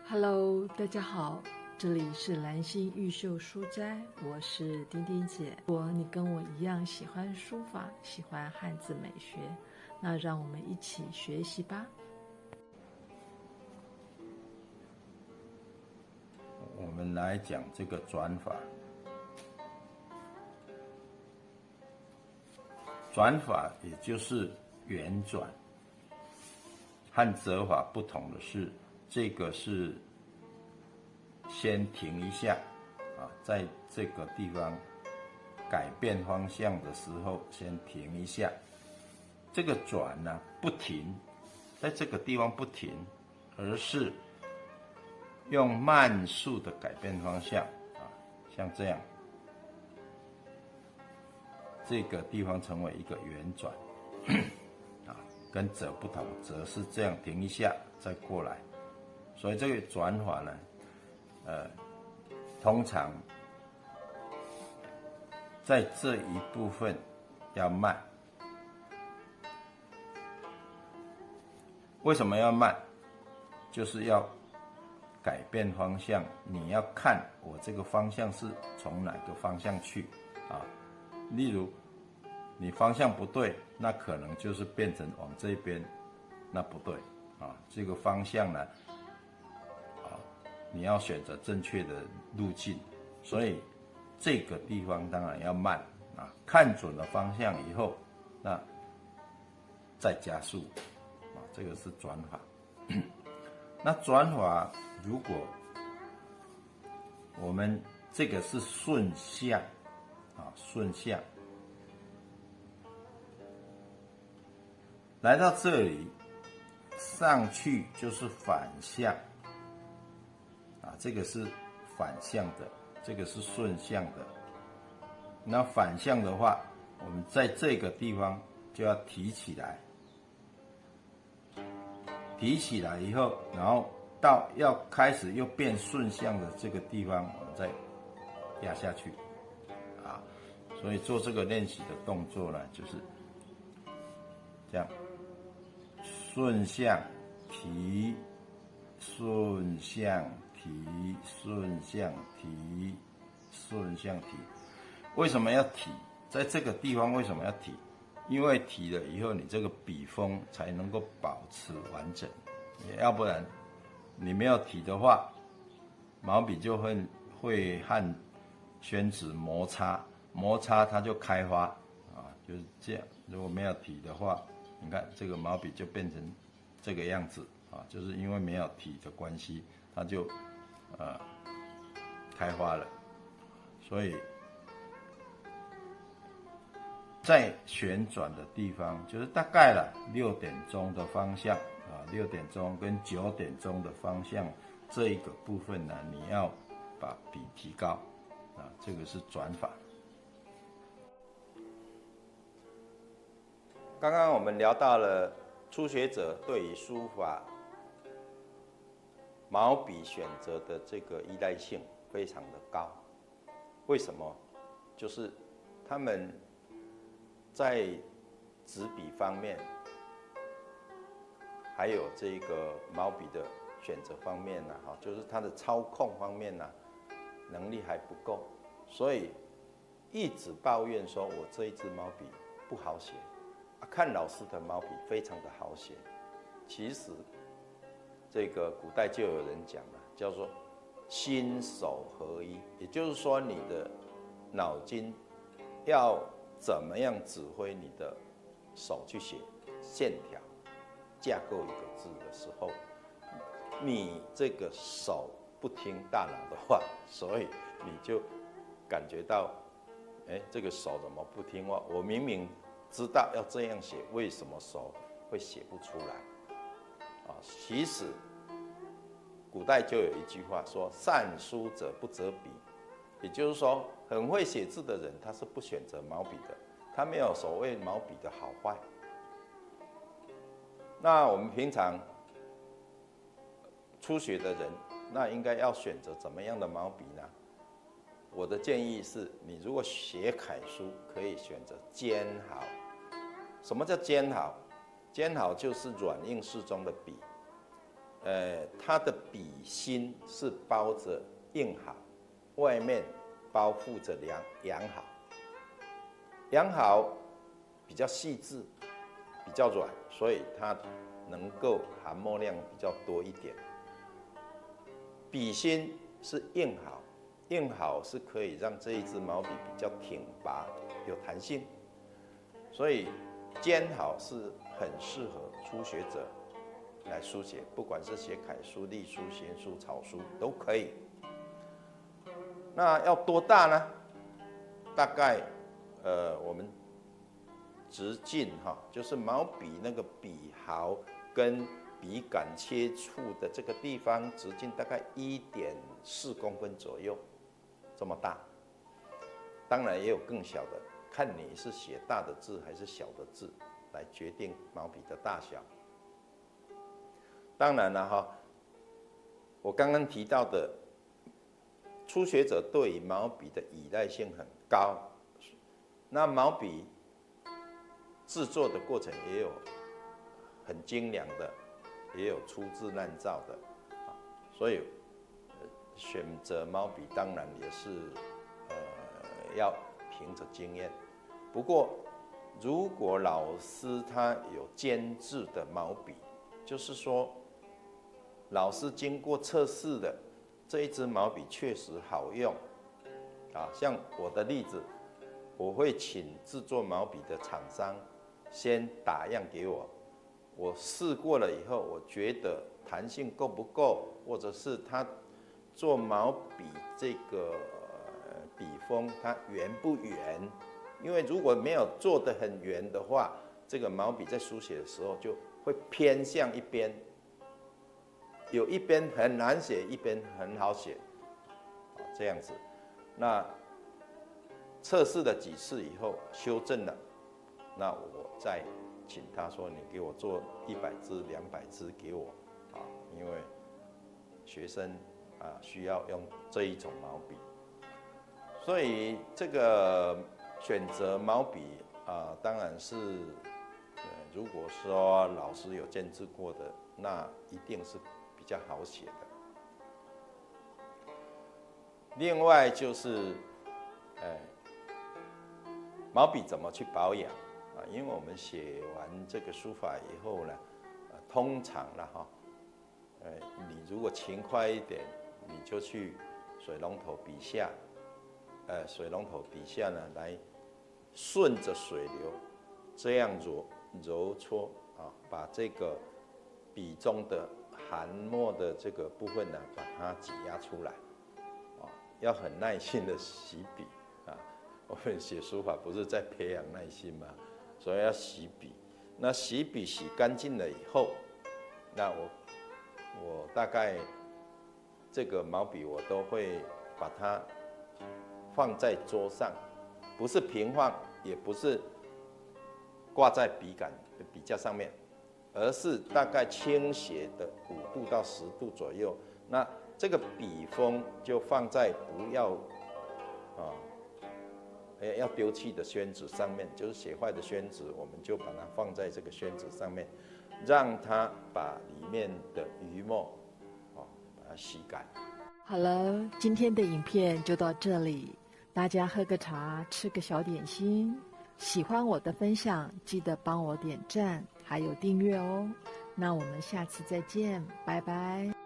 Hello，大家好，这里是蓝心玉秀书斋，我是丁丁姐。如果你跟我一样喜欢书法，喜欢汉字美学，那让我们一起学习吧。我们来讲这个转法。转法也就是圆转，和折法不同的是，这个是先停一下在这个地方改变方向的时候先停一下。这个转呢不停，在这个地方不停，而是用慢速的改变方向像这样，这个地方成为一个圆转跟折不同，折是这样停一下再过来，所以这个转法呢，通常在这一部分要慢。为什么要慢？就是要改变方向，你要看我这个方向是从哪个方向去例如你方向不对，那可能就是变成往这边，那不对这个方向呢你要选择正确的路径，所以这个地方当然要慢看准了方向以后，那再加速这个是转法。那转法如果我们这个是顺向顺向来到这里上去就是反向这个是反向的，这个是顺向的。那反向的话，我们在这个地方就要提起来，提起来以后，然后到要开始又变顺向的这个地方，我们再压下去所以做这个练习的动作呢，就是这样，顺向提，顺向提，顺向提，顺向提。为什么要提？在这个地方为什么要提？因为提了以后，你这个笔锋才能够保持完整，要不然你没有提的话，毛笔就会和宣纸摩擦，摩擦它就开花就是这样。如果没有提的话，你看这个毛笔就变成这个样子就是因为没有提的关系，它就开花了。所以在旋转的地方，就是大概了6点钟的方向6点钟跟9点钟的方向这一个部分呢，你要把笔提高这个是转法。刚刚我们聊到了初学者对于书法毛笔选择的这个依赖性非常的高。为什么？就是他们在纸笔方面，还有这个毛笔的选择方面就是它的操控方面能力还不够，所以一直抱怨说我这一支毛笔不好写看老师的毛笔非常的好写。其实这个古代就有人讲了，叫做心手合一，也就是说你的脑筋要怎么样指挥你的手去写线条架构一个字的时候，你这个手不听大脑的话，所以你就感觉到这个手怎么不听话，我明明知道要这样写，为什么手会写不出来其实古代就有一句话说，善书者不择笔，也就是说很会写字的人他是不选择毛笔的，他没有所谓毛笔的好坏。那我们平常初学的人，那应该要选择怎么样的毛笔呢？我的建议是，你如果写楷书，可以选择尖毫。什么叫尖毫？尖毫就是软硬适中的笔它的笔芯是包着硬毫，外面包覆着羊毫。羊毫比较细致，比较软，所以它能够含墨量比较多一点。笔芯是硬毫，硬毫是可以让这一支毛笔比较挺拔、有弹性，所以尖毫是很适合初学者来书写，不管是写楷书、隶书、行书、草书都可以。那要多大呢？大概我们直径就是毛笔那个笔毫跟笔杆接触的这个地方，直径大概1.4公分左右，这么大。当然也有更小的，看你是写大的字还是小的字来决定毛笔的大小。当然了我刚刚提到的，初学者对于毛笔的依赖性很高，那毛笔制作的过程也有很精良的，也有粗制滥造的，所以选择毛笔当然也是要凭着经验。不过如果老师他有监制的毛笔，就是说老师经过测试的这一支毛笔确实好用像我的例子，我会请制作毛笔的厂商先打样给我，我试过了以后，我觉得弹性够不够，或者是它做毛笔这个笔锋它圆不圆，因为如果没有做得很圆的话，这个毛笔在书写的时候就会偏向一边，有一边很难写，一边很好写，这样子。那测试了几次以后修正了，那我再请他说你给我做100支、200支给我因为学生需要用这一种毛笔，所以这个选择毛笔当然是如果说老师有监制过的，那一定是比较好写的。另外就是毛笔怎么去保养因为我们写完这个书法以后呢通常你如果勤快一点，你就去水龙头底下呢来顺着水流这样揉搓把这个笔中的含墨的这个部分呢把它挤压出来要很耐心的洗笔我们写书法不是在培养耐心吗？所以要洗笔。那洗笔洗干净了以后，那我大概这个毛笔我都会把它放在桌上，不是平放，也不是挂在笔架上面，而是大概倾斜的5度到10度左右。那这个笔锋就放在不要要丢弃的宣纸上面，就是写坏的宣纸，我们就把它放在这个宣纸上面，让它把里面的余墨把它吸干。好了，今天的影片就到这里，大家喝个茶，吃个小点心。喜欢我的分享，记得帮我点赞，还有订阅哦。那我们下次再见，拜拜。